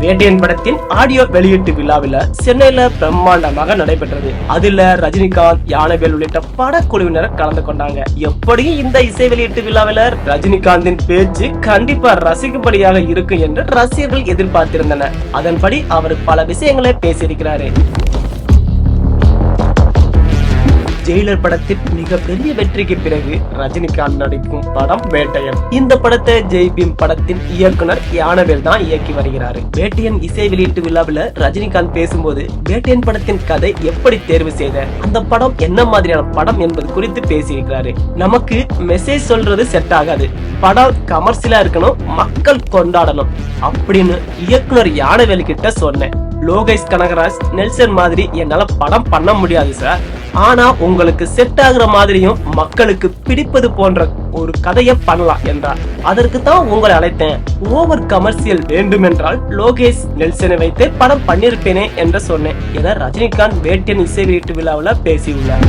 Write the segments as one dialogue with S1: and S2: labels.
S1: வேட்டையன் படத்தின் ஆடியோ வெளியீட்டு விழாவில சென்னையில பிரம்மாண்டமாக நடைபெற்றது. அதுல ரஜினிகாந்த், ஞானவேல் உள்ளிட்ட படக்குழுவினர் கலந்து கொண்டாங்க. எப்படியும் இந்த இசை வெளியீட்டு விழாவில ரஜினிகாந்தின் பேச்சு கண்டிப்பா ரசிக்கும்படியாக இருக்கும் என்று ரசிகர்கள் எதிர்பார்த்திருந்தனர். அதன்படி அவர் பல விஷயங்களை பேசியிருக்கிறாரு. ஜெயிலர் படத்தின் மிகப்பெரிய வெற்றிக்கு பிறகு ரஜினிகாந்த் நடிக்கும் படம் வேட்டையன். இந்த படத்தை ஜெய்பீம் படத்தின் இயக்குனர் ஞானவேல் தான் இயக்கி வருகிறாரு. வேட்டையன் இசை வெளியீட்டு விழாவில் ரஜினிகாந்த் பேசும்போது வேட்டையன் படத்தின் கதை எப்படி தேர்வு செய்த, அந்த படம் என்ன மாதிரியான படம் என்பது குறித்து பேசியிருக்கிறாரு. நமக்கு மெசேஜ் சொல்றது செட் ஆகாது, படம் கமர்ஷியலா இருக்கணும், மக்கள் கொண்டாடணும் அப்படின்னு இயக்குனர் ஞானவேல் கிட்ட சொன்னேன். லோகேஷ் கனகராஜ், நெல்சன் மாதிரி என்னால படம் பண்ண முடியாது சார், ஆனா உங்களுக்கு செட் ஆகுற மாதிரியும் மக்களுக்கு பிடிப்பது போன்ற ஒரு கதையை பண்ணலாம் என்றார். அதற்கு தான் உங்களை அழைத்தேன். ஓவர் கமர்ஷியல் வேண்டும் என்றால் லோகேஷ், நெல்சனை வைத்து படம் பண்ணிருப்பேனே என்று சொன்னேன் என ரஜினிகாந்த் வேட்டையன் இசை வெளியீட்டு விழாவில் பேசியுள்ளார்.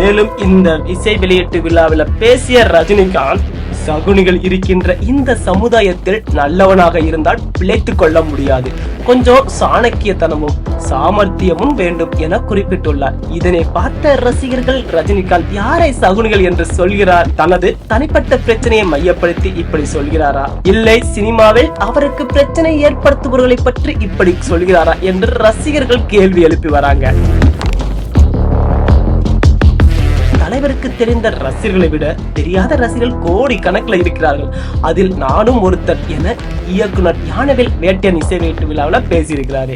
S1: மேலும் இந்த இசை வெளியீட்டு விழாவில் பேசிய ரஜினிகாந்த், சகுனிகள் இருக்கின்ற இந்த சமுதாயத்தில் நல்லவனாக இருந்தால் பிழைத்துக் கொள்ள முடியாது, கொஞ்சம் சாணக்கியத்தனமும் சாமர்த்தியமும் வேண்டும் என குறிப்பிட்டுள்ளார். இதனை பார்த்த ரசிகர்கள் ரஜினிகாந்த் யாரை சகுனிகள் என்று சொல்கிறார், தனது தனிப்பட்ட பிரச்சனையை மையப்படுத்தி இப்படி சொல்கிறாரா, இல்லை சினிமாவில் அவருக்கு பிரச்சனை ஏற்படுத்துபவர்களை பற்றி இப்படி சொல்கிறாரா என்று ரசிகர்கள் கேள்வி எழுப்பி வராங்க. தலைவருக்கு தெரிந்த ரசிகர்களை விட தெரியாத ரசிகர்கள் கோடி கணக்கில் இருக்கிறார்கள், அதில் நானும் ஒருத்தர் என இயக்குனர் ஞானவேல் வேட்டையன் இசை வெளியீட்டு விழாவில் பேசியிருக்கிறாரு.